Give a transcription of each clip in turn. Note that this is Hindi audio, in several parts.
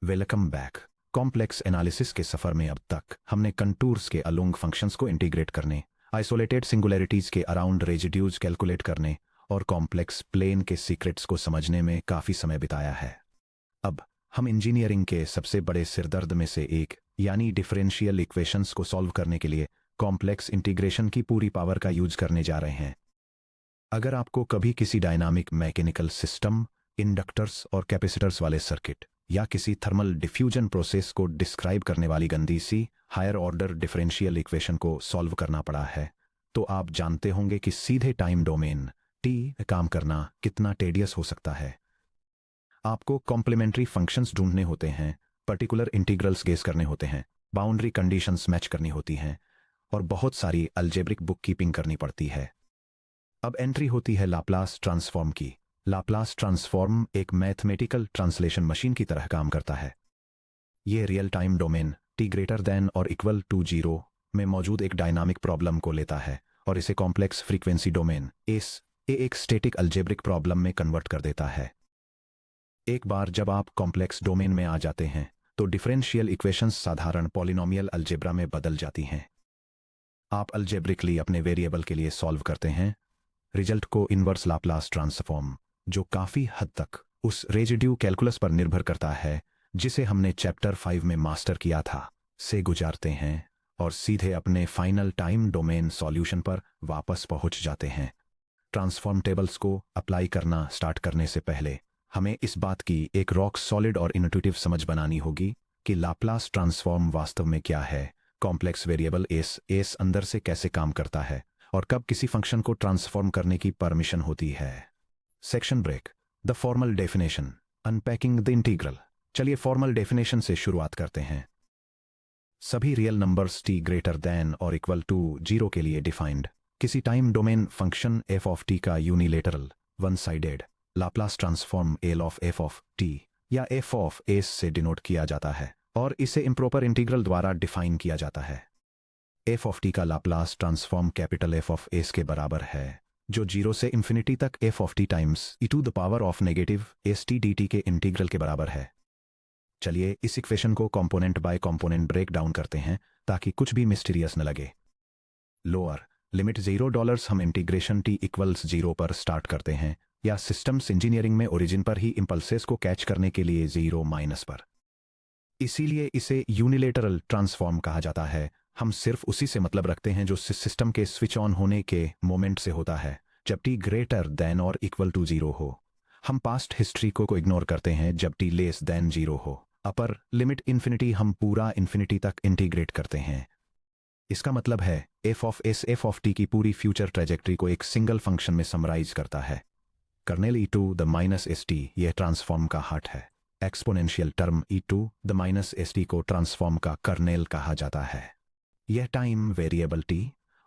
Welcome back. कॉम्प्लेक्स एनालिसिस के सफर में अब तक हमने कंटूर्स के अलोंग फंक्शंस को इंटीग्रेट करने, आइसोलेटेड सिंगुलैरिटीज के अराउंड रेजिड्यूज कैलकुलेट करने और कॉम्प्लेक्स प्लेन के सीक्रेट्स को समझने में काफी समय बिताया है। अब हम इंजीनियरिंग के सबसे बड़े सिरदर्द में से एक यानी डिफरेंशियल इक्वेशंस को सॉल्व करने के लिए कॉम्प्लेक्स इंटीग्रेशन की पूरी पावर का यूज करने जा रहे हैं। अगर आपको कभी किसी डायनामिक मैकेनिकल सिस्टम, इंडक्टर्स और कैपेसिटर्स वाले सर्किट या किसी थर्मल डिफ्यूजन प्रोसेस को डिस्क्राइब करने वाली गंदी सी हायर ऑर्डर डिफरेंशियल इक्वेशन को सॉल्व करना पड़ा है, तो आप जानते होंगे कि सीधे टाइम डोमेन टी काम करना कितना टेडियस हो सकता है। आपको कॉम्प्लीमेंट्री फंक्शंस ढूंढने होते हैं, पर्टिकुलर इंटीग्रल्स गेस करने होते हैं, बाउंड्री कंडीशंस मैच करनी होती हैं और बहुत सारी अलजेब्रिक बुक कीपिंग करनी पड़ती है। अब एंट्री होती है लाप्लास ट्रांसफॉर्म की। लाप्लास ट्रांसफॉर्म एक मैथमेटिकल ट्रांसलेशन मशीन की तरह काम करता है। ये real time domain T greater than और इक्वल टू 0 में मौजूद एक डायनामिक प्रॉब्लम को लेता है और इसे कॉम्प्लेक्स फ्रीक्वेंसी डोमेन एक स्टैटिक अलजेब्रिक प्रॉब्लम में कन्वर्ट कर देता है। एक बार जब आप कॉम्प्लेक्स डोमेन में आ जाते हैं तो डिफरेंशियल इक्वेशंस साधारण पॉलिनोमियल अलजेब्रा में बदल जाती हैं। आप अलजेब्रिकली अपने वेरिएबल के लिए सॉल्व करते हैं, रिजल्ट को इनवर्स लाप्लास ट्रांसफॉर्म, जो काफी हद तक उस रेजिड्यू कैलकुलस पर निर्भर करता है जिसे हमने चैप्टर 5 में मास्टर किया था, से गुजारते हैं और सीधे अपने फाइनल टाइम डोमेन सॉल्यूशन पर वापस पहुंच जाते हैं। ट्रांसफॉर्म टेबल्स को अप्लाई करना स्टार्ट करने से पहले हमें इस बात की एक रॉक सॉलिड और इंट्यूटिव समझ बनानी होगी कि लाप्लास ट्रांसफॉर्म वास्तव में क्या है, कॉम्प्लेक्स वेरिएबल एस अंदर से कैसे काम करता है और कब किसी फंक्शन को ट्रांसफॉर्म करने की परमिशन होती है। Section break, the formal definition, unpacking the integral. चलिए फॉर्मल डेफिनेशन से शुरुआत करते हैं। सभी real numbers t greater than और इक्वल टू 0 के लिए डिफाइंड किसी time domain function f of T का unilateral one sided Laplace transform L of f of t या एफ ऑफ एस से डिनोट किया जाता है और इसे इम्प्रॉपर इंटीग्रल द्वारा डिफाइन किया जाता है। एफ ऑफ टी का Laplace transform capital F of S के बराबर है, जो 0 से इंफिनिटी तक F of T times E to the power of negative S T D T के इंटीग्रल के बराबर है। चलिए इस इक्वेशन को component by component break down करते हैं ताकि कुछ भी मिस्टीरियस न लगे। लोअर लिमिट $0 हम इंटीग्रेशन टी इक्वल्स 0 पर स्टार्ट करते हैं, या सिस्टम्स इंजीनियरिंग में ओरिजिन पर ही इंपल्सेस को कैच करने के लिए 0 माइनस पर। इसीलिए इसे यूनिलेटरल ट्रांसफॉर्म कहा जाता है। हम सिर्फ उसी से मतलब रखते हैं जो सिस्टम के स्विच ऑन होने के मोमेंट से होता है, जब टी ग्रेटर देन और इक्वल टू 0 हो। हम पास्ट हिस्ट्री को इग्नोर करते हैं जब टी लेस देन 0 हो। अपर लिमिट इन्फिनिटी हम पूरा इन्फिनिटी तक इंटीग्रेट करते हैं। इसका मतलब है एफ ऑफ टी की पूरी फ्यूचर ट्रेजेक्ट्री को एक सिंगल फंक्शन में समराइज करता है। Kernel E to the minus S T यह ट्रांसफॉर्म का हार्ट है। Exponential term E to the minus S T को ट्रांसफॉर्म का कर्नेल कहा जाता है। यह टाइम वेरिएबल टी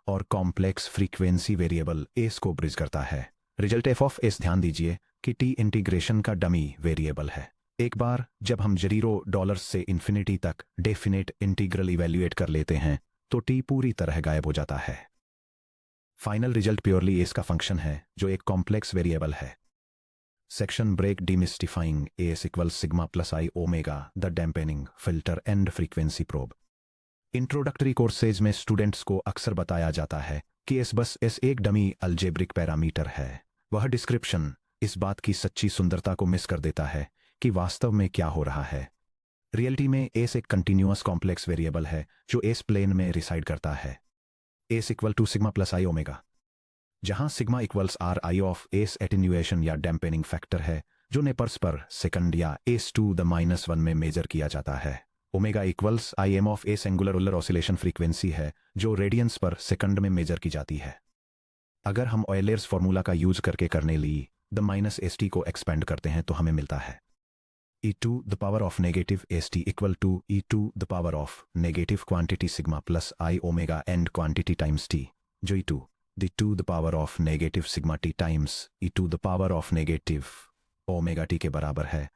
और कॉम्प्लेक्स फ्रीक्वेंसी वेरिएबल एस को ब्रिज करता है। रिजल्ट एफ ऑफ एस, ध्यान दीजिए कि टी इंटीग्रेशन का डमी वेरिएबल है। एक बार जब हम $0 से इंफिनिटी तक डेफिनेट इंटीग्रल इवेल्युएट कर लेते हैं तो टी पूरी तरह गायब हो जाता है। फाइनल रिजल्ट प्योरली एस का फंक्शन है जो एक कॉम्प्लेक्स वेरिएबल है। Section break, demystifying s equals sigma plus i omega the dampening filter and frequency probe. Introductory courses में स्टूडेंट्स को अक्सर बताया जाता है कि एस एक डमी अलजेब्रिक पैरामीटर है। वह डिस्क्रिप्शन इस बात की सच्ची सुंदरता को मिस कर देता है कि वास्तव में क्या हो रहा है। रियलिटी में एस एक कंटिन्यूअस कॉम्प्लेक्स वेरिएबल है जो एस प्लेन में रिसाइड करता है। S equal to sigma plus i omega, जहां sigma equals R I of s attenuation या डैम्पेनिंग फैक्टर है जो नेपर्स पर सेकंड या एस टू द -1 में मेजर किया जाता है। Omega equals I am of S angular Wular oscillation frequency है जो रेडियंस पर सेकंड में मेजर की जाती है। अगर हम ऑयलर्स फॉर्मूला का यूज करके करने ली द माइनस एस टी को एक्सपेंड करते हैं तो हमें मिलता है e to the power of negative st equal to e to the power of negative quantity sigma plus I omega and quantity times t, जो e to the power of negative sigma t times e to the power of negative omega t के बराबर है,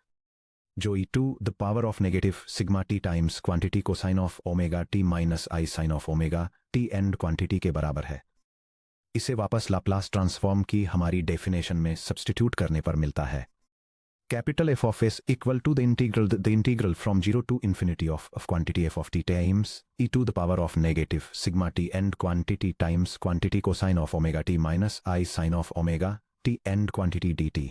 जो e to the power of negative sigma t times quantity cosine of omega t minus I sin of omega t and quantity के बराबर है। इसे वापस लाप्लास ट्रांसफॉर्म की हमारी डेफिनेशन में सब्स्टिट्यूट करने पर मिलता है Capital F of s equal to the integral from 0 to infinity of quantity f of t times e to the power of negative sigma t and quantity times quantity cosine of omega t minus I sin of omega t and quantity dt।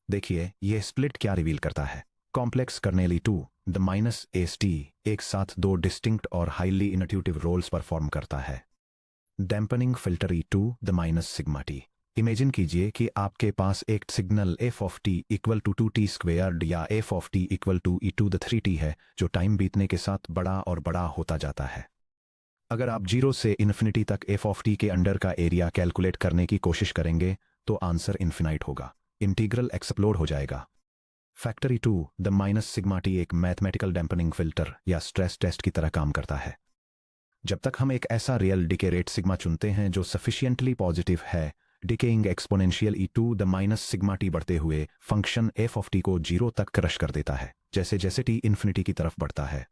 देखिए यह स्प्लिट क्या रिवील करता है। Complex kernel e 2 the minus S t एक साथ दो डिस्टिंक्ट और हाईली इनट्यूटिव रोल्स परफॉर्म करता है। Damping filter E to the minus sigma t. Imagine कीजिए कि आपके पास एक signal F of t equal to 2t squared या F of t equal to e to the 3t है जो टाइम बीतने के साथ बड़ा और बड़ा होता जाता है। अगर आप 0 से इन्फिनिटी तक एफ ऑफ टी के अंडर का एरिया कैलकुलेट करने की कोशिश करेंगे तो आंसर इन्फिनाइट होगा, इंटीग्रल एक्सप्लोड हो जाएगा। Factor E to the minus sigma T एक मैथमेटिकल डैम्पनिंग फिल्टर या स्ट्रेस टेस्ट की तरह काम करता है। जब तक हम एक ऐसा रियल डिके रेट सिग्मा चुनते हैं जो सफिशिएंटली पॉजिटिव है, decaying exponential E to the minus sigma T बढ़ते हुए फंक्शन एफ ऑफ टी को 0 तक क्रश कर देता है जैसे जैसे टी इन्फिनिटी की तरफ बढ़ता है।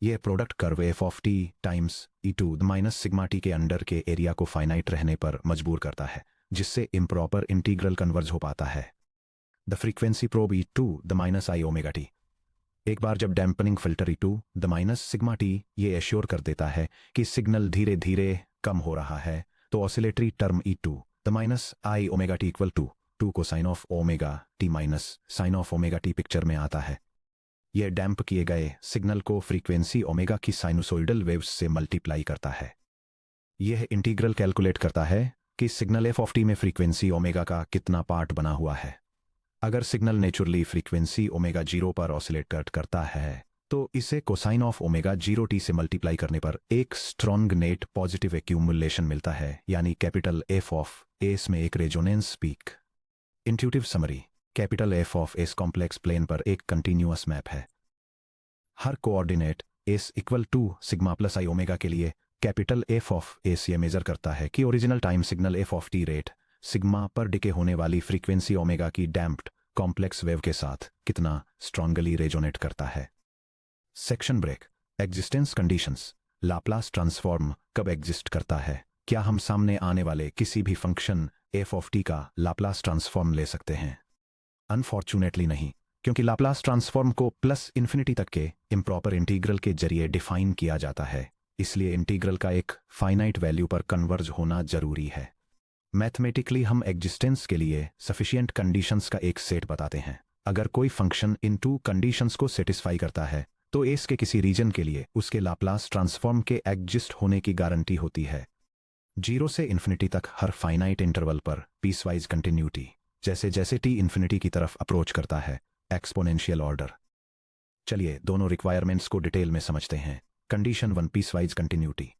यह product curve F of T times E to the minus sigma T के अंडर के एरिया को फाइनाइट रहने पर मजबूर करता है, जिससे इम्प्रॉपर इंटीग्रल कन्वर्ज हो पाता है। The frequency probe E to the minus I omega T. एक बार जब damping filter E to the minus sigma T ये एश्योर कर देता है कि सिग्नल धीरे धीरे कम हो रहा है, तो oscillatory term E to the minus I omega T equal to 2 को sine of omega T minus sine of omega T picture में आता है। यह डैम्प किए गए सिग्नल को फ्रीक्वेंसी ओमेगा की साइनोसोइडल वेव्स से मल्टीप्लाई करता है। यह इंटीग्रल कैलकुलेट करता है कि सिग्नल एफ ऑफ टी में फ्रीक्वेंसी ओमेगा का कितना पार्ट बना हुआ है। अगर सिग्नल नेचुरली फ्रीक्वेंसी ओमेगा 0 पर ऑसिलेट करता है तो इसे कोसाइन ऑफ ओमेगा 0t से मल्टीप्लाई करने पर एक स्ट्रॉन्ग नेट पॉजिटिव एक्यूमुलेशन मिलता है, यानी कैपिटल एफ ऑफ एस में एक resonance peak. Intuitive summary, capital F of s complex plane पर एक कंटिन्यूअस मैप है। हर coordinate s equal to sigma plus i omega के लिए कैपिटल एफ ऑफ एस ये मेजर करता है कि original time signal F of t rate sigma पर डिके होने वाली फ्रीक्वेंसी ओमेगा की डैम्प्ड कॉम्प्लेक्स वेव के साथ कितना स्ट्रांगली रेजोनेट करता है। Section break. Existence conditions. Laplace transform कब एग्जिस्ट करता है? क्या हम सामने आने वाले किसी भी फंक्शन एफ ऑफ टी का लाप्लास ट्रांसफॉर्म ले सकते हैं? अनफॉर्चुनेटली नहीं, क्योंकि लाप्लास ट्रांसफॉर्म को प्लस इन्फिनिटी तक के इम्प्रॉपर इंटीग्रल के जरिए डिफाइन किया जाता है, इसलिए इंटीग्रल का एक फाइनाइट वैल्यू पर कन्वर्ज होना जरूरी है। मैथमेटिकली हम एग्जिस्टेंस के लिए सफिशिएंट कंडीशंस का एक सेट बताते हैं। अगर कोई फंक्शन इन 2 कंडीशंस को सेटिस्फाई करता है तो एस के किसी रीजन के लिए उसके लाप्लास ट्रांसफॉर्म के एग्जिस्ट होने की गारंटी होती है। 0 से इन्फिनिटी तक हर फाइनाइट इंटरवल पर पीसवाइज कंटिन्यूटी, जैसे जैसे टी इन्फिनिटी की तरफ अप्रोच करता है, एक्सपोनेंशियल ऑर्डर। चलिए दोनों रिक्वायरमेंट्स को डिटेल में समझते हैं। Condition 1, piecewise continuity.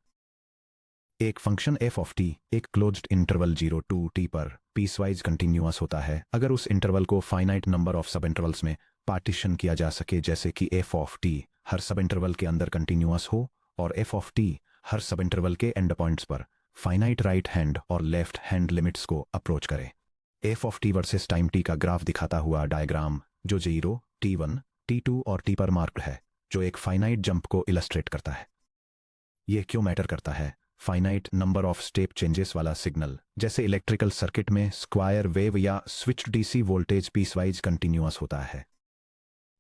एक फंक्शन एफ ऑफ टी एक क्लोज्ड इंटरवल 0 टू टी पर पीसवाइज कंटिन्यूअस होता है अगर उस इंटरवल को फाइनाइट नंबर ऑफ सब इंटरवल्स में पार्टीशन किया जा सके, जैसे कि एफ ऑफ टी हर सब इंटरवल के अंदर कंटिन्यूअस हो और एफ ऑफ टी हर सब इंटरवल के एंड पॉइंट्स पर फाइनाइट राइट हैंड और लेफ्ट हैंड लिमिट्स को अप्रोच करे। F of T versus time T का ग्राफ दिखाता हुआ डायग्राम जो 0, t1, t2 और t पर मार्क्ड है, जो एक फाइनाइट जंप को इलस्ट्रेट करता है। यह क्यों मैटर करता है? Finite number of step changes वाला सिग्नल, जैसे इलेक्ट्रिकल सर्किट में स्क्वायर वेव या switched DC voltage piecewise continuous होता है।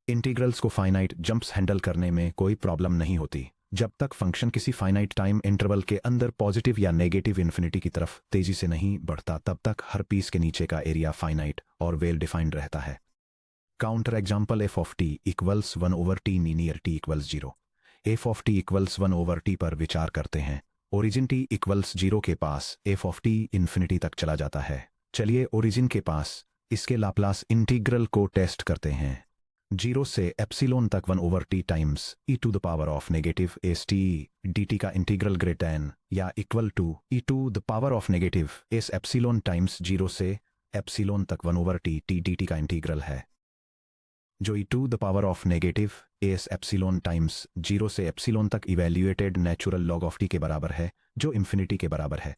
इंटीग्रल्स को फाइनाइट जंप्स हैंडल करने में कोई प्रॉब्लम नहीं होती जब तक फंक्शन किसी फाइनाइट टाइम इंटरवल के अंदर पॉजिटिव या नेगेटिव इन्फिनिटी की तरफ तेजी से नहीं बढ़ता। तब तक हर पीस के नीचे का एरिया फाइनाइट और वेल डिफाइंड रहता है। Counter example f of t equals 1/t near T equals 0। F of t equals 1/t पर विचार करते हैं। ओरिजिन टी इक्वल्स 0 के पास एफ ऑफ टी इन्फिनिटी तक चला जाता है। चलिए ओरिजिन के पास इसके लाप्लास इंटीग्रल को टेस्ट करते हैं। 0 से एप्सिलोन तक 1/t times e to the power of negative S t dt का इंटीग्रल ग्रेटर देन या equal to e to the power of negative s epsilon times 0 से एप्सिलोन तक 1/t t dt का इंटीग्रल है, जो e to the power of negative s epsilon times 0 से एप्सिलोन तक evaluated natural log of t के बराबर है, जो इन्फिनिटी के बराबर है।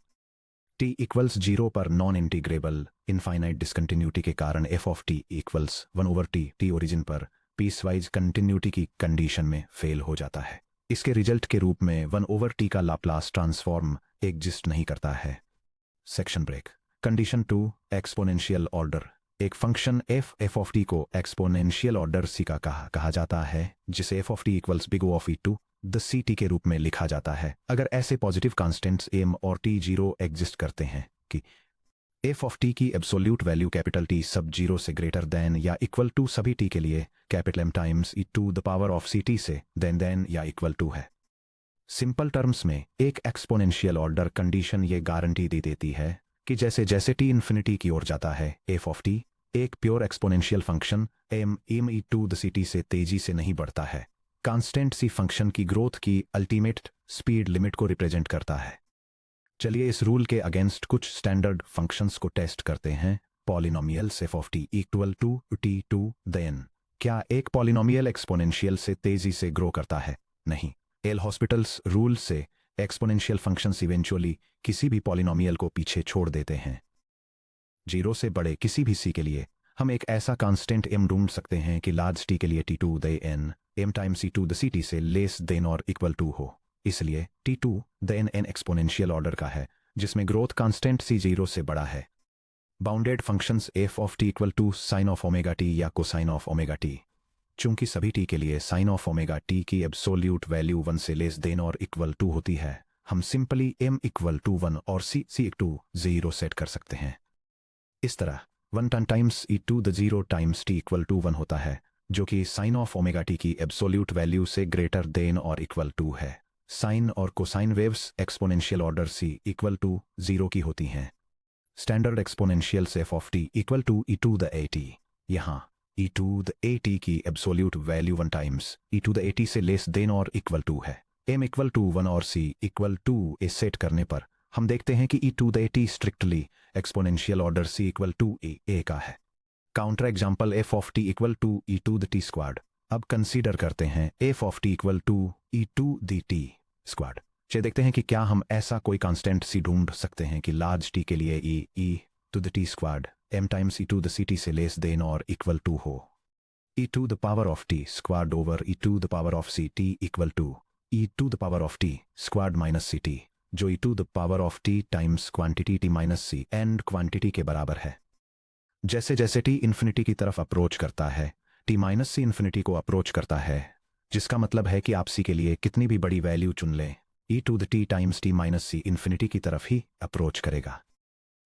t इक्वल्स 0 पर नॉन इंटीग्रेबल इनफाइनाइट डिसकंटिन्यूटी के कारण F of t equals 1/t t origin पर पीसवाइज कंटिन्यूटी की कंडीशन में फेल हो जाता है। इसके रिजल्ट के रूप में 1/t का लाप्लास ट्रांसफॉर्म एग्जिस्ट नहीं करता है। Section break. Condition 2, exponential order एक फंक्शन एफ ऑफ टी को एक्सपोनेंशियल ऑर्डर सी का कहा जाता है, जिसे f of t equals big O of e to the c t के रूप में लिखा जाता है अगर ऐसे पॉजिटिव कांस्टेंट्स एम और टी जीरो एग्जिस्ट करते हैं कि एफ ऑफ टी की absolute value capital T sub zero से ग्रेटर देन या इक्वल टू सभी टी के लिए capital M times E to the power of c t से देन या इक्वल टू है। सिंपल टर्म्स में एक एक्सपोनेंशियल ऑर्डर कंडीशन ये गारंटी दे देती है कि जैसे जैसे टी इन्फिनिटी की ओर जाता है एफ ऑफ टी एक pure exponential function m e to the c t से तेजी से नहीं बढ़ता है। कांस्टेंट सी फंक्शन की ग्रोथ की अल्टीमेट स्पीड लिमिट को रिप्रेजेंट करता है। चलिए इस रूल के अगेंस्ट कुछ स्टैंडर्ड फंक्शंस को टेस्ट करते हैं। Polynomials f of t equal to t two then क्या एक पॉलिनोमियल एक्सपोनेंशियल से तेजी से ग्रो करता है? नहीं। एल हॉस्पिटल्स रूल से एक्सपोनेंशियल फंक्शंस इवेंचुअली किसी भी पॉलिनोमियल को पीछे छोड़ देते हैं। जीरो से बड़े किसी भी सी के लिए हम एक ऐसा कांस्टेंट एम ढूंढ सकते हैं कि लार्ज टी के लिए t to the n m time c to the c t से लेस देन और इक्वल टू हो। इसलिए t to the n exponential order का है जिसमें ग्रोथ कांस्टेंट सी जीरो से बड़ा है। Bounded functions f of t equal to sine of omega t या कोसाइन ऑफ ओमेगा टी। चूंकि सभी टी के लिए साइन ऑफ ओमेगा टी की एब्सोल्यूट वैल्यू 1 से लेस देन और इक्वल टू होती है, हम सिंपली एम इक्वल टू 1 और सी टू 0 सेट कर सकते हैं। इस तरह 1 times E to the 0 times t equal to 1 होता है, जो कि साइन ऑफ ओमेगा टी की एब्सोल्यूट वैल्यू से ग्रेटर देन और इक्वल टू है। साइन और cosine waves exponential order C equal to 0 की होती हैं। Standard exponential f of t equal to e to the a t. यहाँ e to the a t की absolute value 1 times E to the a t से लेस देन और इक्वल टू है। एम इक्वल टू 1 और C equal to a set करने पर हम देखते हैं कि e to the a t strictly exponential order C equal to a का है। Counter example f of t equal to e to the t squared. अब कंसीडर करते हैं f of t equal to e to the t squared. चलिए देखते हैं कि क्या हम ऐसा कोई कांस्टेंट सी ढूंढ सकते हैं कि लार्ज टी के लिए e to the t squared m times E to the c t से लेस देन और इक्वल टू हो। E to the power of t squared over e to the power of c t equal to e to the power of t squared minus c t, जो e to the power of T times quantity t minus c end quantity के बराबर है। जैसे जैसे टी इन्फिनिटी की तरफ अप्रोच करता है टी माइनस सी इन्फिनिटी को अप्रोच करता है, जिसका मतलब है कि आप सी के लिए कितनी भी बड़ी वैल्यू चुन लें e to the t times t minus c infinity की तरफ ही अप्रोच करेगा।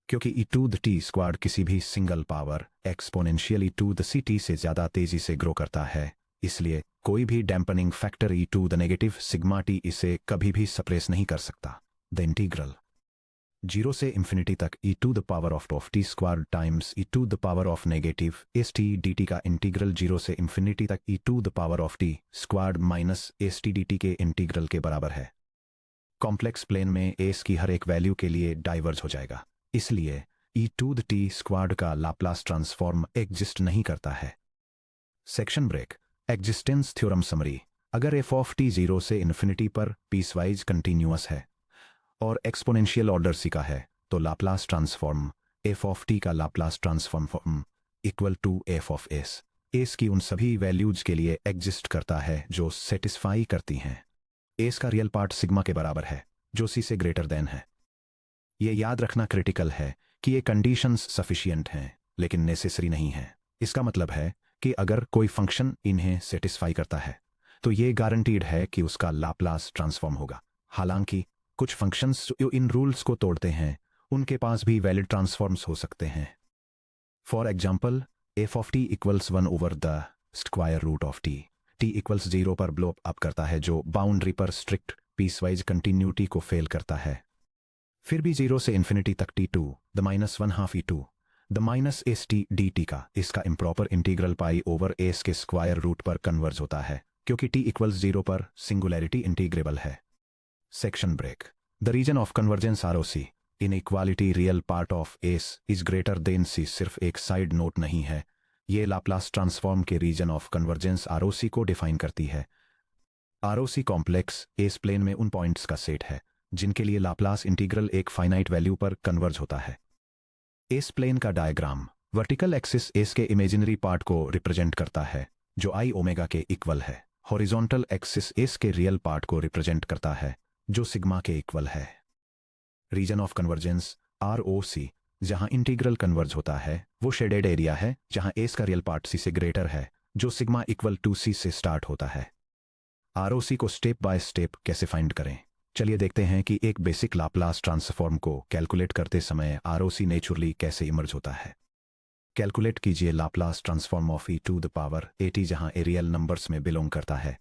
क्योंकि e to the t squared किसी भी single power exponential E to the c t से ज्यादा तेजी से ग्रो करता है, इसलिए कोई भी dampening factor E to the negative sigma t इसे कभी भी सप्रेस नहीं कर सकता। द इंटीग्रल 0 से इन्फिनिटी तक e to the power of t squared times E to the power of negative S T D t का इंटीग्रल 0 से इन्फिनिटी तक e to the power of t squared minus S T D T के इंटीग्रल के बराबर है। कॉम्प्लेक्स प्लेन में एस की हर एक वैल्यू के लिए डाइवर्ज हो जाएगा, इसलिए e to the t squared का लाप्लास ट्रांसफॉर्म एग्जिस्ट नहीं करता है। Section break. Existence theorem summary. अगर एफ ऑफ टी 0 से इन्फिनिटी पर पीसवाइज कंटिन्यूअस है और एक्सपोनेंशियल ऑर्डर सी का है, तो Laplace transform F of T का Laplace transform equal to F of S S की उन सभी वैल्यूज के लिए एग्जिस्ट करता है जो सेटिस्फाई करती हैं। एस का रियल पार्ट सिग्मा के बराबर है, जो सी से ग्रेटर देन है। ये याद रखना क्रिटिकल है कि ये कंडीशंस सफिशिएंट हैं लेकिन नेसेसरी नहीं हैं। इसका मतलब है कि अगर कोई फंक्शन इन्हें सेटिस्फाई करता है तो ये गारंटीड है कि उसका लाप्लास ट्रांसफॉर्म होगा। हालांकि कुछ फंक्शंस जो इन रूल्स को तोड़ते हैं उनके पास भी वैलिड ट्रांसफॉर्म्स हो सकते हैं। For example f of t equals 1 over the square root of t. T equals 0 पर ब्लो अप करता है, जो बाउंड्री पर स्ट्रिक्ट पीसवाइज कंटिन्यूटी को फेल करता है। फिर भी 0 से इन्फिनिटी तक t to the minus 1/2 e to the minus S T D t का इसका improper integral pi over s के स्क्वायर रूट पर कन्वर्ज होता है, क्योंकि टी इक्वल्स 0 पर सिंगुलैरिटी इंटीग्रेबल है। Section break. The region of convergence R O C inequality real part of S is greater than c सिर्फ एक साइड नोट नहीं है, ये लाप्लास ट्रांसफॉर्म के region of convergence R O C को डिफाइन करती है। R O C complex s plane में उन पॉइंट्स का सेट है जिनके लिए लाप्लास इंटीग्रल एक फाइनाइट वैल्यू पर कन्वर्ज होता है। एस प्लेन का डायग्राम वर्टिकल एक्सिस एस के इमेजिनरी पार्ट को रिप्रेजेंट करता है, जो आई ओमेगा के इक्वल है। हॉरिजॉन्टल एक्सिस एस के रियल पार्ट को रिप्रेजेंट करता है, जो सिग्मा के इक्वल है। Region of convergence R O C जहां इंटीग्रल कन्वर्ज होता है वो शेडेड एरिया है जहां एस का रियल पार्ट सी से ग्रेटर है, जो सिग्मा इक्वल टू सी से स्टार्ट होता है। आरओसी को स्टेप बाय स्टेप कैसे फाइंड करें, चलिए देखते हैं कि एक बेसिक लाप्लास ट्रांसफॉर्म को कैलकुलेट करते समय आरओसी नेचुरली कैसे इमर्ज होता है। कैलकुलेट कीजिए Laplace transform of e to the power a t जहां ए रियल नंबर्स में बिलोंग करता है।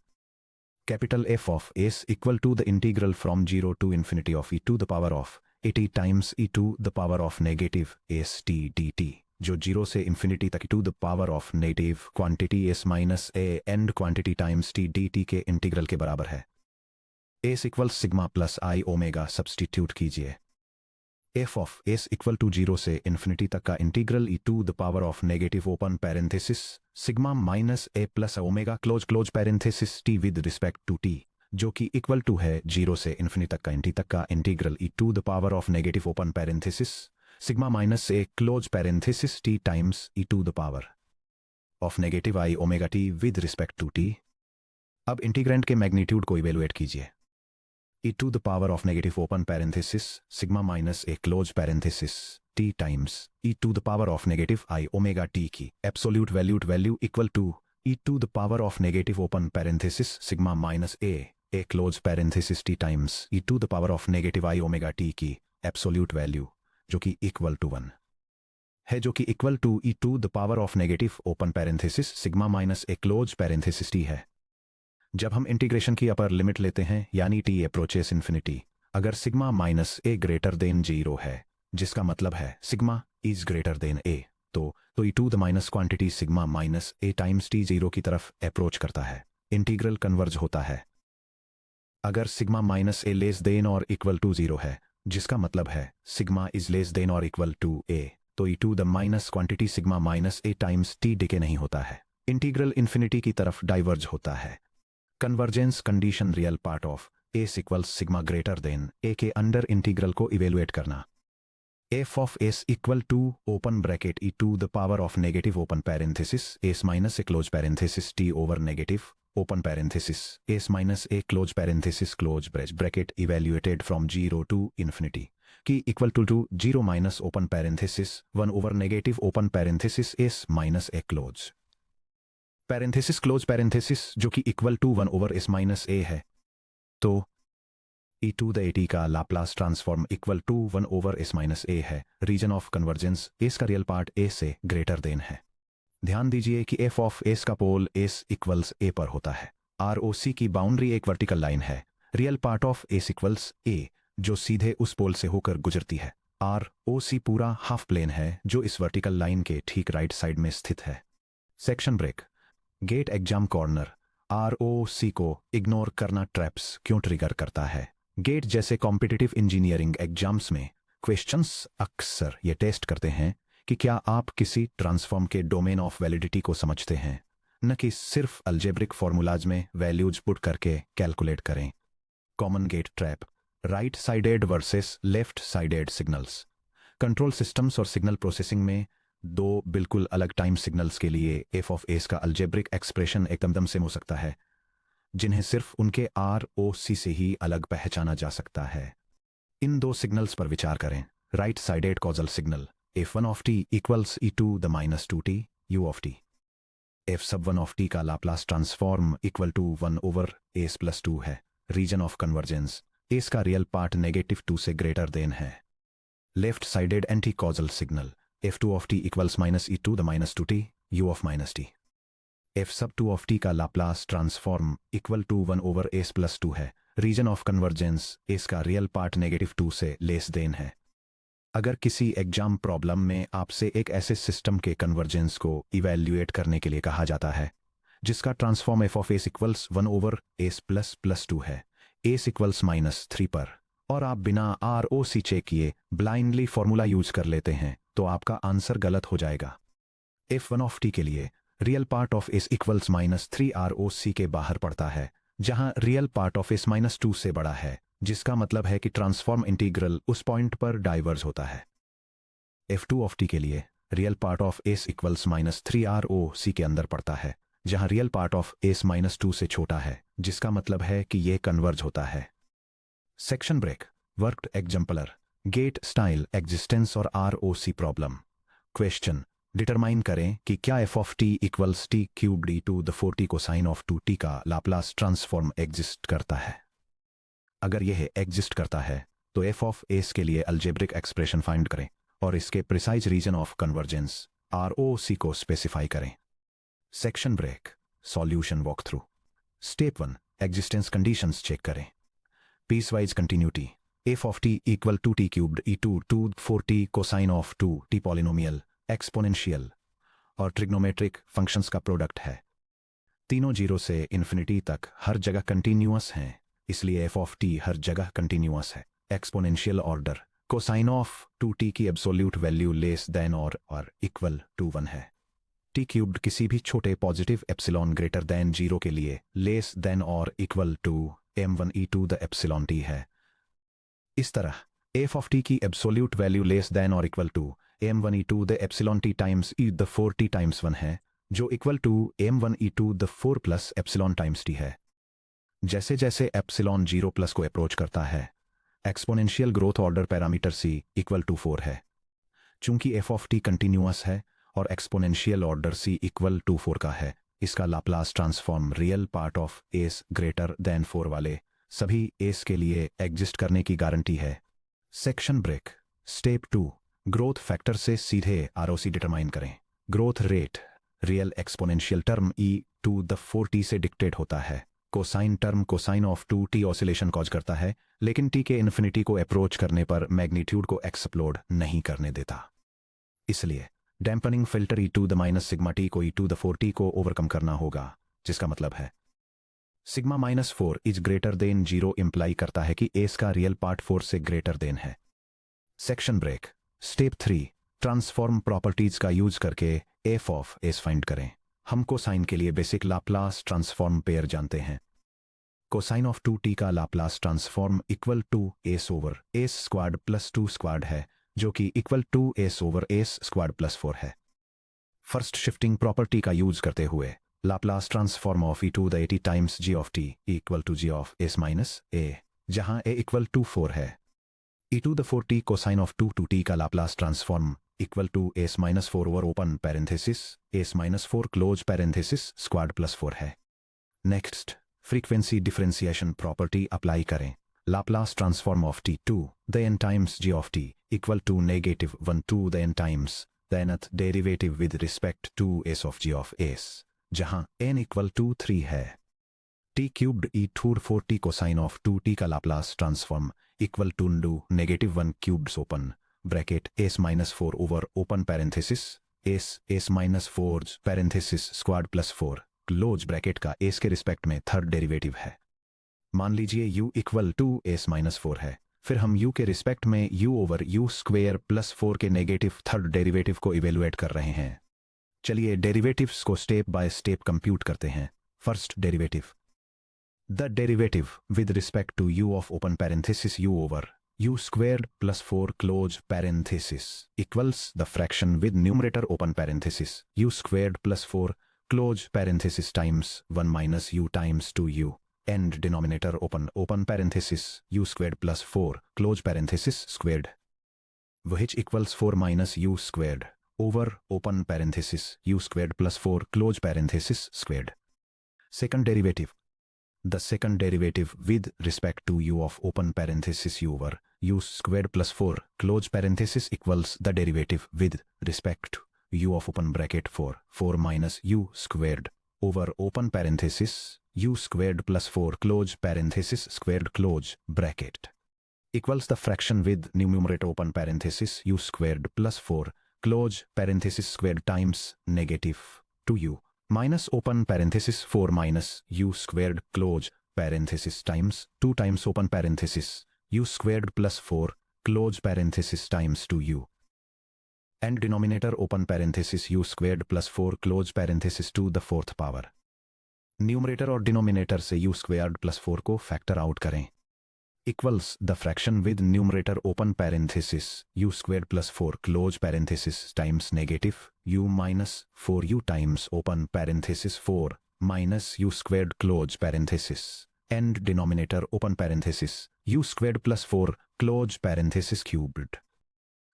Capital F of s equal to the integral from 0 to infinity of e to the power of a t times E to the power of negative S T D t, जो 0 से इन्फिनिटी तक to the power of negative quantity s minus a and quantity times t D T के इंटीग्रल के बराबर है। S equal sigma plus i omega substitute कीजिए। F of s equal to 0 से इन्फिनिटी तक का integral e to the power of negative open parenthesis sigma minus a plus omega close close parenthesis t with respect to t, जो कि इक्वल टू है 0 से इन्फिनिटी तक का integral e to the power of negative open parenthesis sigma minus a close parenthesis t times E to the power of negative i omega t with respect to t. अब इंटीग्रेंट के मैग्नीट्यूड को इवेलुएट कीजिए। e to the power of negative open parenthesis sigma minus a close parenthesis t times e to the power of negative I omega t की absolute value equal to e to the power of negative open parenthesis sigma minus a close parenthesis t times e to the power of negative I omega t की absolute value जो कि equal to 1 है, जो कि equal to e to the power of negative open parenthesis sigma minus a close parenthesis t है। जब हम इंटीग्रेशन की अपर लिमिट लेते हैं यानी टी अप्रोचेस इन्फिनिटी, अगर sigma minus a greater than 0 है, जिसका मतलब है sigma is greater than a, तो e to the minus quantity sigma minus a times t 0 की तरफ अप्रोच करता है, इंटीग्रल कन्वर्ज होता है। अगर sigma minus a less than और इक्वल टू 0 है, जिसका मतलब है सिग्मा इज लेस देन और इक्वल टू ए, तो e to the minus quantity sigma minus a times t decay नहीं होता है, इंटीग्रल इन्फिनिटी की तरफ डाइवर्ज होता है। Convergence condition real part of S equals sigma greater than a के अंडर इंटीग्रल को इवेलुएट करना। F of s equal to open bracket e to the power of negative open parenthesis s minus a close parenthesis t over negative open parenthesis s minus a close parenthesis close bracket evaluated from 0 to infinity की equal to 0 minus open parenthesis 1 over negative open parenthesis s minus a close parenthesis close parenthesis जो कि equal to 1 over s minus a है। तो ई टू द एटी का Laplace transform equal to 1 over s minus a है। रीजन ऑफ कन्वर्जेंस एस का रियल पार्ट ए से ग्रेटर देन है। ध्यान दीजिए कि एफ ऑफ एस का पोल एस इक्वल्स ए पर होता है। आर ओ सी की बाउंड्री एक वर्टिकल लाइन है। Real part of S equals A जो सीधे उस पोल से होकर गुजरती है। आर ओ सी पूरा हाफ प्लेन है जो इस वर्टिकल लाइन के ठीक राइट साइड में स्थित है। Section break. GATE exam corner ROC को इग्नोर करना ट्रैप्स क्यों ट्रिगर करता है। गेट जैसे कॉम्पिटिटिव इंजीनियरिंग एग्जाम्स में क्वेश्चंस अक्सर ये टेस्ट करते हैं कि क्या आप किसी ट्रांसफॉर्म के डोमेन ऑफ वैलिडिटी को समझते हैं, न कि सिर्फ अलजेब्रिक फॉर्मूलाज में वैल्यूज पुट करके कैलकुलेट करें। Common GATE trap, right sided versus left sided signals. Control systems और सिग्नल प्रोसेसिंग में दो बिल्कुल अलग टाइम सिग्नल्स के लिए एफ ऑफ एस का अलजेब्रिक एक्सप्रेशन एकदम सेम हो सकता है, जिन्हें सिर्फ उनके आर ओ सी से ही अलग पहचाना जा सकता है। इन दो सिग्नल्स पर विचार करें। Right sided causal signal f one of t equals e to the minus two t u of t. F sub one of T का Laplace transform equal to 1 over s plus 2 है। रीजन ऑफ कन्वर्जेंस एस का रियल पार्ट नेगेटिव 2 से ग्रेटर देन है। Left sided anti causal signal f2 of t equals minus e to the minus 2t u of minus t। f sub 2 of t का Laplace transform equal to 1 over s plus 2 है। रीजन ऑफ कन्वर्जेंस s का रियल पार्ट नेगेटिव 2 से लेस देन है। अगर किसी एग्जाम प्रॉब्लम में आपसे एक ऐसे सिस्टम के कन्वर्जेंस को इवैल्यूएट करने के लिए कहा जाता है जिसका ट्रांसफॉर्म f ऑफ s equals 1 over s plus plus 2 है, s इक्वल्स माइनस 3 पर, और आप बिना आर ओ सी चेक किए ब्लाइंडली फॉर्मूला यूज कर लेते हैं, तो आपका आंसर गलत हो जाएगा। f1 ऑफ t के लिए real part of s equals minus 3 R O C के बाहर पड़ता है, जहां real part of s minus 2 से बड़ा है, जिसका मतलब है कि ट्रांसफॉर्म इंटीग्रल उस पॉइंट पर डाइवर्ज होता है। f2 ऑफ t के लिए real part of s equals minus 3 R O C के अंदर पड़ता है, जहां real part of s minus 2 से छोटा है, जिसका मतलब है कि यह कन्वर्ज होता है। Section break. Worked example GATE style existence और ROC प्रॉब्लम। क्वेश्चन, डिटरमाइन करें कि क्या f of t equals t cube d to the 4t cosine of 2t का लाप्लास ट्रांसफॉर्म एग्जिस्ट करता है। अगर यह एग्जिस्ट करता है तो f ऑफ s के लिए अलजेब्रिक एक्सप्रेशन फाइंड करें और इसके precise region of convergence ROC को स्पेसिफाई करें। Section break, solution walk through. Step 1, existence conditions check करें। Piecewise continuity, f of t equal to t cubed e to 4t cosine of 2t polynomial, exponential और ट्रिग्नोमेट्रिक फंक्शंस का प्रोडक्ट है। तीनों जीरो से इन्फिनिटी तक हर जगह कंटिन्यूअस हैं, इसलिए f ऑफ t हर जगह कंटिन्यूअस है। Exponential order, cosine of 2t की एब्सोल्यूट वैल्यू लेस देन और इक्वल टू 1 है। t क्यूब्ड किसी भी छोटे पॉजिटिव एप्सिलॉन ग्रेटर देन 0 के लिए लेस देन और equal to m1 e2 the epsilon t है। इस तरह f ऑफ t की एब्सोल्यूट वैल्यू लेस देन और equal to m1 e2 the epsilon t times e the 4t times 1 है, जो equal to m1 e2 the 4 plus epsilon times t है। जैसे जैसे एप्सिलॉन 0 प्लस को अप्रोच करता है, exponential growth order parameter c equal to 4 है। चूंकि f ऑफ t कंटिन्यूअस है और exponential order c equal to 4 का है, इसका Laplace transform real part of s greater than 4 वाले सभी s के लिए एग्जिस्ट करने की गारंटी है। Section break, step 2, growth factor से सीधे ROC डिटरमाइन करें। Growth rate real exponential term e to the 4t से डिक्टेट होता है। Cosine term cosine of 2t oscillation cause करता है, लेकिन t के इन्फिनिटी को अप्रोच करने पर मैग्नीट्यूड को एक्सप्लोड नहीं करने देता। इसलिए dampening filter e to the minus sigma t को e टू द 4t को ओवरकम करना होगा, जिसका मतलब है sigma minus 4 is greater than 0 imply करता है कि s का रियल पार्ट 4 से ग्रेटर देन है। Section break, step 3, transform properties का यूज करके f ऑफ s फाइंड करें। हम कोसाइन के लिए बेसिक लाप्लास ट्रांसफॉर्म पेयर जानते हैं। कोसाइन ऑफ 2t का Laplace transform equal to s over s squared plus 2 squared है, जो कि equal to s over s squared plus 4 है। फर्स्ट शिफ्टिंग प्रॉपर्टी का यूज करते हुए Laplace transform of e to the 80 times g of t equal to g of s minus a, जहां a इक्वल टू 4 है। e to the 4t cosine of 2t का Laplace transform equal to s minus 4 over open parenthesis s minus 4 close parenthesis squared plus 4 है। Next, frequency differentiation property apply करें। Laplace transform of t to the n times g of t equal to -1 to the n times the nth derivative with respect to s of g of s, जहां n इक्वल टू 3 है। t cubed e to 4t cosine of 2t का Laplace transform equal to -1 cubed open bracket s minus 4 over open parenthesis s minus 4 parenthesis squared plus 4 close bracket का s के रिस्पेक्ट में थर्ड डेरिवेटिव है। मान लीजिए u equal to s minus 4 है, फिर हम u के रिस्पेक्ट में u over u square plus 4 के नेगेटिव थर्ड डेरिवेटिव को इवेलुएट कर रहे हैं। चलिए डेरिवेटिव्स को स्टेप बाय स्टेप कंप्यूट करते हैं। First derivative, the derivative with respect to u of open parenthesis u over u squared plus 4 close parenthesis equals the fraction with numerator open parenthesis u squared plus 4 close parenthesis times 1 minus u times 2u and denominator open parenthesis u squared plus 4 close parenthesis squared, which equals 4 minus u squared over open parenthesis u squared plus 4 close parenthesis squared. Second derivative, the second derivative with respect to u of open parenthesis u over u squared plus 4 close parenthesis equals the derivative with respect to u of open bracket 4 minus u squared over open parenthesis u squared plus 4 close parenthesis squared close bracket equals the fraction with numerator open parenthesis u squared plus 4 close parenthesis squared times -2u minus open parenthesis 4 minus u squared close parenthesis times 2 times open parenthesis u squared plus 4 close parenthesis times 2u and denominator open parenthesis u squared plus 4 close parenthesis to the fourth power. Numerator और डिनोमिनेटर से u squared plus 4 को फैक्टर आउट करें, equals the fraction with numerator open parenthesis u squared plus 4 close parenthesis times negative u minus 4u times open parenthesis 4 minus u squared close parenthesis and denominator open parenthesis u squared plus 4 close parenthesis cubed,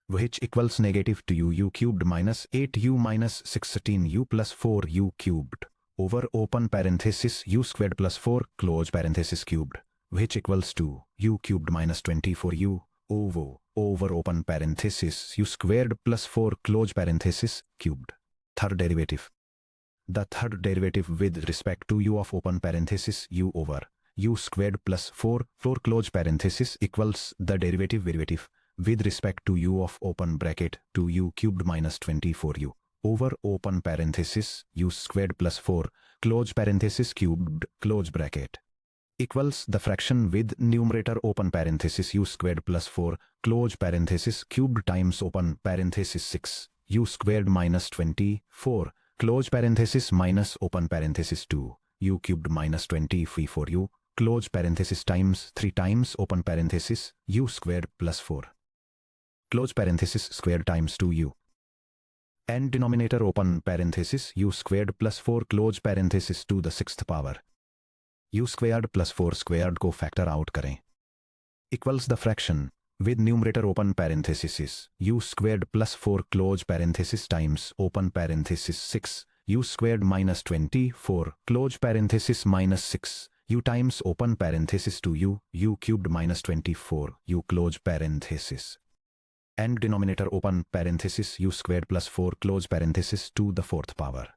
which equals negative 2u cubed minus 8u minus 16u plus 4u cubed over open parenthesis u squared plus 4 close parenthesis cubed, which equals to u cubed minus 24u over open parenthesis u squared plus 4 close parenthesis cubed. Third derivative. The third derivative with respect to u of open parenthesis u over u squared plus 4 close parenthesis equals the derivative with respect to u of open bracket 2u cubed minus 24u over open parenthesis u squared plus 4 close parenthesis cubed close bracket equals the fraction with numerator open parenthesis u squared plus 4 close parenthesis cubed times open parenthesis 6 u squared minus 24 close parenthesis minus open parenthesis 2 u cubed minus 24u close parenthesis times 3 times open parenthesis u squared plus 4 close parenthesis squared times 2u and denominator open parenthesis u squared plus 4 close parenthesis to the sixth power u squared plus 4 squared को factor out करें equals the fraction with numerator open parenthesis is u squared plus 4 close parenthesis times open parenthesis 6 u squared minus 24 close parenthesis minus 6 u times open parenthesis 2u u cubed minus 24 u close parenthesis and denominator open parenthesis u squared plus 4 close parenthesis to the fourth power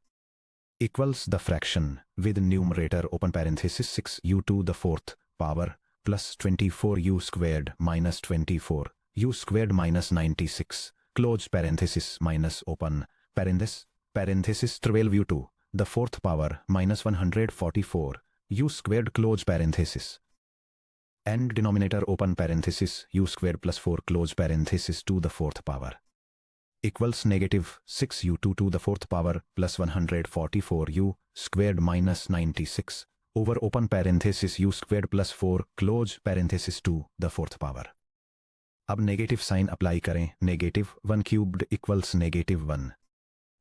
equals the fraction with numerator open parenthesis 6u to the fourth power plus 24u squared minus 24 u squared minus 96 close parenthesis minus open parenthesis 12u to the fourth power minus 144 u squared close parenthesis and denominator open parenthesis u squared plus 4 close parenthesis to the fourth power equals negative 6u2 to the fourth power plus 144u squared minus 96 over open parenthesis u squared plus 4 close parenthesis to the fourth power. अब नेगेटिव साइन अप्लाई करें negative 1 cubed equals negative 1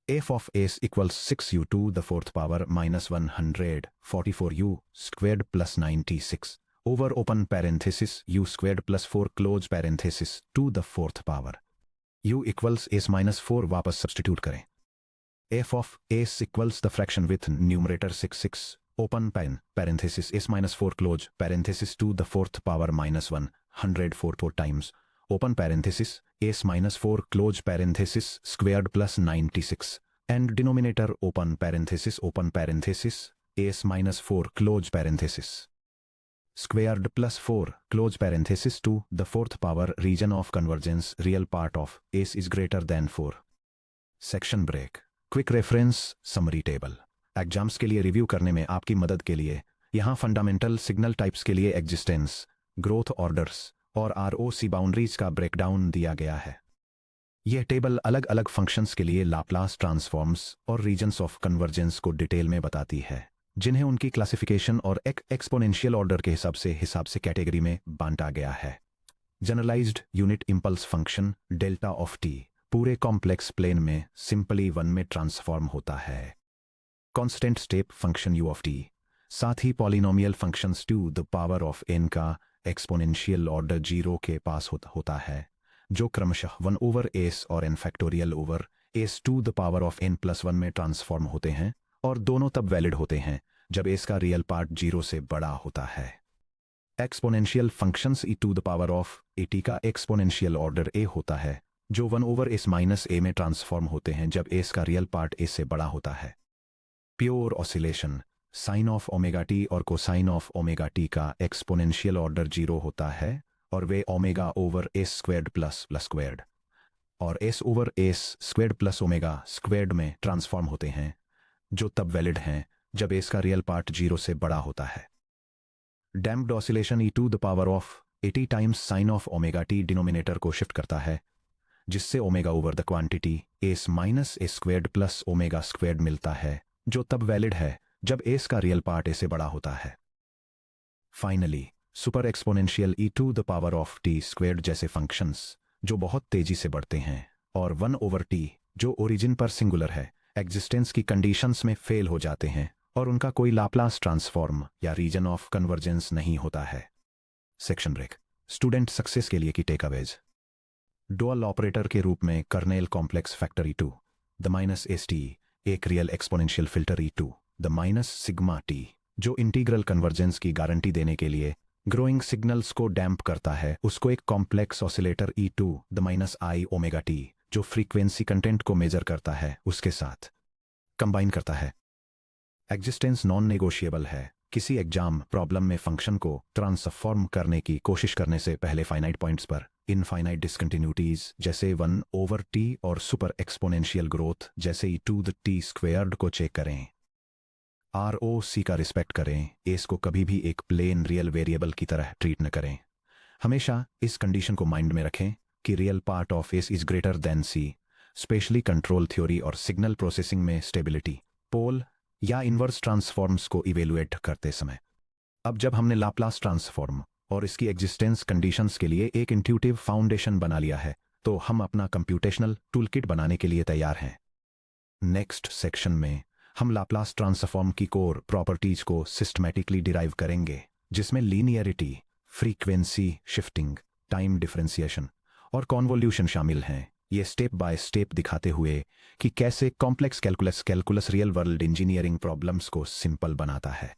f of s equals 6u to the fourth power minus 144u squared plus 96 over open parenthesis u squared plus 4 close parenthesis to the fourth power u equals s minus 4 वापस सब्स्टिट्यूट करें f of s equals the fraction with numerator 6 open parenthesis s minus 4 close parenthesis to the fourth power minus 144 times open parenthesis s minus 4 close parenthesis squared plus 96 and denominator open parenthesis s minus 4 close parenthesis squared plus 4 close parenthesis to the fourth power region of convergence real part of s is greater than 4. Section break. Quick reference summary table. Exams के लिए रिव्यू करने में आपकी मदद के लिए यहाँ फंडामेंटल सिग्नल टाइप्स के लिए एग्जिस्टेंस ग्रोथ ऑर्डर्स और ROC बाउंड्रीज का ब्रेकडाउन दिया गया है। यह टेबल अलग अलग फंक्शंस के लिए लाप्लास ट्रांसफॉर्म्स और रीजन्स ऑफ कन्वर्जेंस को डिटेल में बताती है जिन्हें उनकी क्लासिफिकेशन और एक्सपोनेंशियल ऑर्डर के हिसाब से कैटेगरी में बांटा गया है। Generalized unit impulse function delta of t पूरे कॉम्प्लेक्स प्लेन में सिंपली 1 में ट्रांसफॉर्म होता है। Constant step function u of t साथ ही polynomial functions to the power of n का एक्सपोनेंशियल ऑर्डर 0 के पास होता है जो क्रमशः 1 ओवर s और n factorial over s to the power of n plus 1 में ट्रांसफॉर्म होते हैं और दोनों तब वैलिड होते हैं जब s का रियल पार्ट 0 से बड़ा होता है। Exponential functions e to the power of at का एक्सपोनेंशियल ऑर्डर a होता है जो 1 ओवर s माइनस a में ट्रांसफॉर्म होते हैं जब s का रियल पार्ट a से बड़ा होता है। Pure oscillation sine of omega t और कोसाइन ऑफ ओमेगा टी का एक्सपोनेंशियल ऑर्डर 0 होता है और वे omega over s squared plus squared और s over s squared plus omega squared में ट्रांसफॉर्म होते हैं जो तब वैलिड हैं जब s का रियल पार्ट 0 से बड़ा होता है। Damped oscillation e to the power of 80 times sine of omega T denominator को शिफ्ट करता है जिससे omega over the quantity s minus a squared plus omega squared मिलता है जो तब वैलिड है जब s का रियल पार्ट a से बड़ा होता है। Finally super exponential e to the power of t squared जैसे फंक्शंस जो बहुत तेजी से बढ़ते हैं और 1 ओवर t जो ओरिजिन पर सिंगुलर है एग्जिस्टेंस की कंडीशंस में फेल हो जाते हैं और उनका कोई लाप्लास ट्रांसफॉर्म या रीजन ऑफ कन्वर्जेंस नहीं होता है। Section break. स्टूडेंट सक्सेस के लिए की टेकअवेज। डुअल ऑपरेटर के रूप में kernel complex factor E to the minus S t, एक real exponential filter E to the minus sigma t, जो इंटीग्रल कन्वर्जेंस की गारंटी देने के लिए ग्रोइंग सिग्नल्स को डैम्प करता है, उसको एक complex oscillator E to the minus I omega T, जो फ्रीक्वेंसी कंटेंट को मेजर करता है, उसके साथ कंबाइन करता है। एग्जिस्टेंस नॉन नेगोशिएबल है। किसी एग्जाम प्रॉब्लम में फंक्शन को ट्रांसफॉर्म करने की कोशिश करने से पहले फाइनाइट पॉइंट्स पर इनफाइनाइट डिसकंटिन्यूटीज जैसे 1/t और सुपर एक्सपोनेंशियल ग्रोथ जैसे e⁻t² को चेक करें। ROC का रिस्पेक्ट करें। एस को कभी भी एक प्लेन रियल वेरिएबल की तरह ट्रीट न करें। हमेशा इस कंडीशन को माइंड में रखें कि real part of S is greater than C, specially control theory और सिग्नल प्रोसेसिंग में स्टेबिलिटी, पोल या इन्वर्स ट्रांसफॉर्म्स को इवेलुएट करते समय। अब जब हमने लाप्लास ट्रांसफॉर्म और इसकी एग्जिस्टेंस कंडीशंस के लिए एक इंट्यूटिव फाउंडेशन बना लिया है, तो हम अपना कंप्यूटेशनल टूलकिट बनाने के लिए तैयार हैं। नेक्स्ट सेक्शन में हम लाप्लास ट्रांसफॉर्म की कोर प्रॉपर्टीज को सिस्टमैटिकली डिराइव करेंगे, जिसमें linearity, frequency shifting, time differentiation और कॉन्वोल्यूशन शामिल हैं। ये स्टेप बाय स्टेप दिखाते हुए कि कैसे complex calculus real world engineering problems को सिंपल बनाता है।